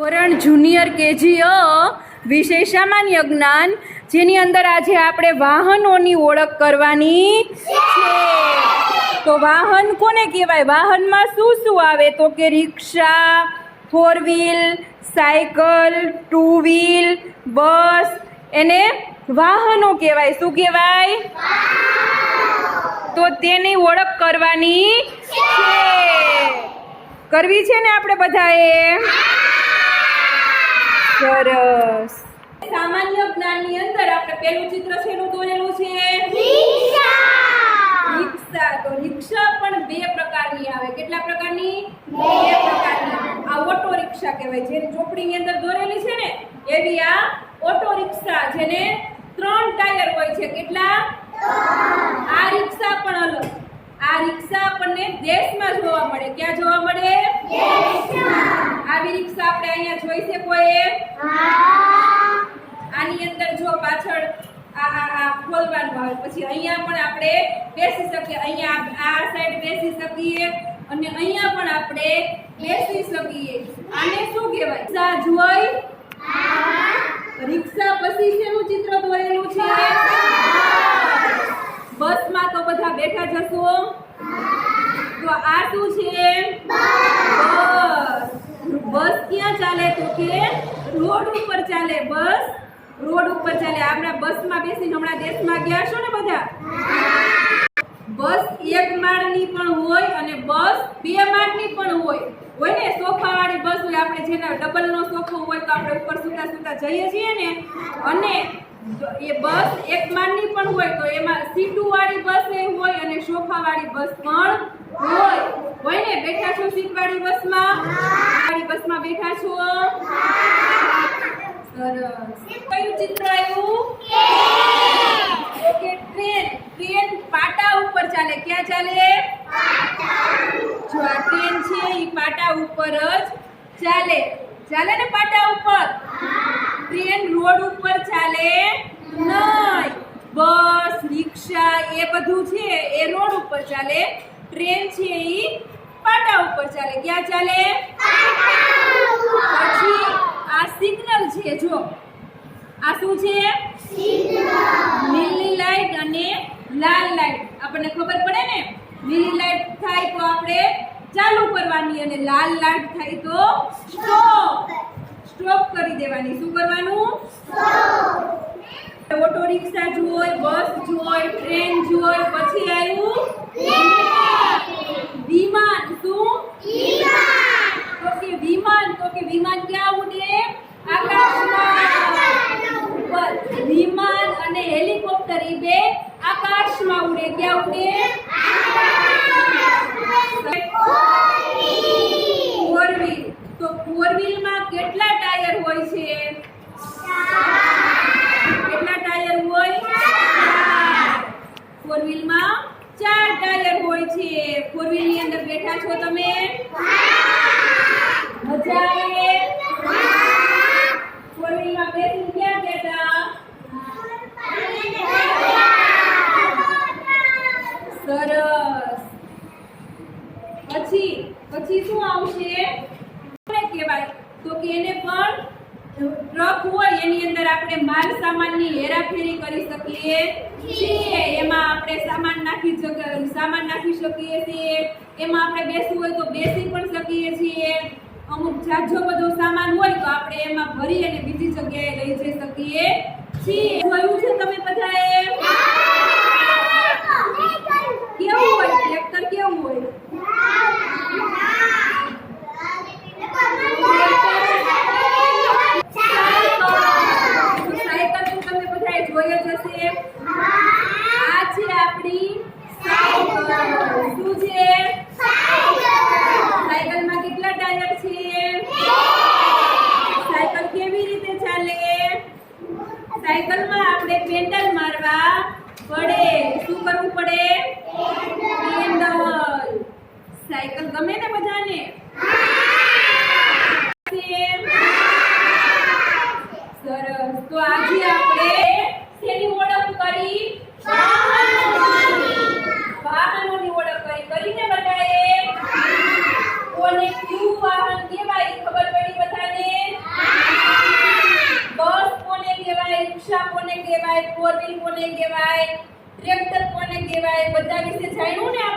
ધોરણ junior KG વિષય સામાન્ય જ્ઞાન, જેની અંદર આજે આપણે વાહનોની ઓળખ કરવાની છે. તો વાહન કોને કહેવાય? વાહનમાં શું શું આવે? તો કે રિક્ષા, 4 વ્હીલ, સાયકલ, 2 વ્હીલ, બસ, એને વાહનો કહેવાય. શું કહેવાય? તો તેની ઓળખ કરવાની છે. કરવી છે ને આપણે બધાએ? સરસ. સામાન્ય જ્ઞાનની અંદર આપણે પહેલું ચિત્ર શેનું દોરેલું છે? રિક્ષા. તો રિક્ષા પણ 2 પ્રકારની આવે. કેટલા પ્રકારની? 2 પ્રકારની. આ ઓટો રિક્ષા કહેવાય, જે ચોપડીની અંદર દોરેલી છે ને એવી આ ઓટો રિક્ષા, જેને 3 ટાયર હોય છે. કેટલા? આ રિક્ષા પણ અલગ. આ રિક્ષા આપણને દેશમાં જોવા મળે. ક્યાં જોવા મળે? દેશમાં. આવી રિક્ષા આપણે અહીંયા જોઈ છે કોઈ? આની અંદર જો પાછળ આ ખોલવાનું આવે, પછી અહીંયા પણ આપણે બેસી શકીએ. અહીંયા આ સાઈડ બેસી શકીએ અને અહીંયા પણ આપણે બેસી શકીએ. આને શું કહેવાય? રિક્ષા જોઈ? રિક્ષા પછી શેનું ચિત્ર દોરેલું છે? બસમાં તો બધા બેઠા જશો. તો આ શું છે? બસ. બસ ક્યાં ચાલે? તો કે રોડ ઉપર ચાલે. બસ રોડ ઉપર ચાલે. આપણે બસમાં બેસીને હમણાં દેશમાં ગયા છો ને બધા? બસ 1 માળની પણ હોય અને બસ 2 માળની પણ હોય ને. સોફાવાળી બસ હોય, આપણે જેના ડબલનો સોફો હોય તો આપણે ઉપર સૂતા સૂતા જઈએ છીએ ને. અને એ બસ 1 માળની પણ હોય તો એમાં સીટુ વાળી બસ હોય અને સોફા વાળી બસ પણ હોય ને. બેઠા છો સીટ વાળી બસમાં? વાળી બસમાં બેઠા છો? સરસ. કયું ચિત્ર આવ્યું? Okay, train. ટ્રેન પાટા ઉપર ચાલે. ક્યાં ચાલે? જો આ ટ્રેન છે એ પાટા ઉપર જ ચાલે. ચાલે ને પાટા ઉપર? ટ્રેન રોડ ઉપર ચાલે નહીં. બસ, રિક્ષા એ બધું છે એ રોડ ઉપર ચાલે. ટ્રેન છે એ પાટા ઉપર ચાલે. ક્યાં ચાલે? પછી આ સિગ્નલ છે. જો આ શું છે? લીલી લાઈટ અને લાલ લાઈટ. આપણને ખબર પડે ને, લીલી લાઈટ થાય તો આપણે ચાલુ કરવાની અને લાલ લાઈટ થાય તો સ્ટોપ કરી દેવાની. શું કરવાનું? ઓટો રિક્ષા જોઈ, બસ જોઈ, ટ્રેન જોઈ, પછી આવ્યું વિમાન. શું? તો કે વિમાન. તો કે વિમાન ક્યાં ઉડે? આકાશમાં. બસ, વિમાન અને હેલિકોપ્ટર એ 2 આકાશમાં ઉડે. ક્યાં ઉડે? 4 વ્હીલ. તો 4 વ્હીલમાં કેટલા ટાયર હોય છે? કેટલા ટાયર હોય? 4 વ્હીલમાં 4 ટાયર હોય છે. 4 વ્હીલ ની અંદર બેઠા છો તમે? મજા આવે? 4 વ્હીલમાં બેસીને ક્યાં બેઠા? સરસ. પછી શું આવશે? કોને કહેવાય? તો કે એને પણ ટ્રક હોય, એની અંદર આપણે માલ સામાનની હેરાફેરી કરી શકીએ છીએ. એમાં આપણે સામાન નાખી શકીએ છીએ. એમાં આપણે બેસવું હોય તો બેસી પણ શકીએ છીએ. અમુક જાજો બધો સામાન હોય તો આપણે એમાં ભરી અને બીજી જગ્યાએ લઈ જઈ શકીએ છીએ. જોયું છે તમે બધાએ? કેવું હોય ટ્રેક્ટર? કેવું હોય? જોયો જશે. આ છે આપણી સાયકલ. શું છે? સાયકલમાં કેટલા ટાયર છે? સાયકલ કેવી રીતે ચાલે? સાયકલમાં આપણે પેડલ મારવા પડે. શું કરવું પડે? પેડલ. સાયકલ ગમે ને બધાને? સરસ. તો આજે આપણે શેની ઓળખ કરી? વાહનોની ઓળખ કરીને બધાએ કોને કયું વાહન કહેવાય ખબર પડી બધાને? રિક્ષા કોને કહેવાય, ફોર વ્હીલ કોને કહેવાય, ટ્રેક્ટર કોને કહેવાય, બધા વિશે જાણ્યું ને આપણે?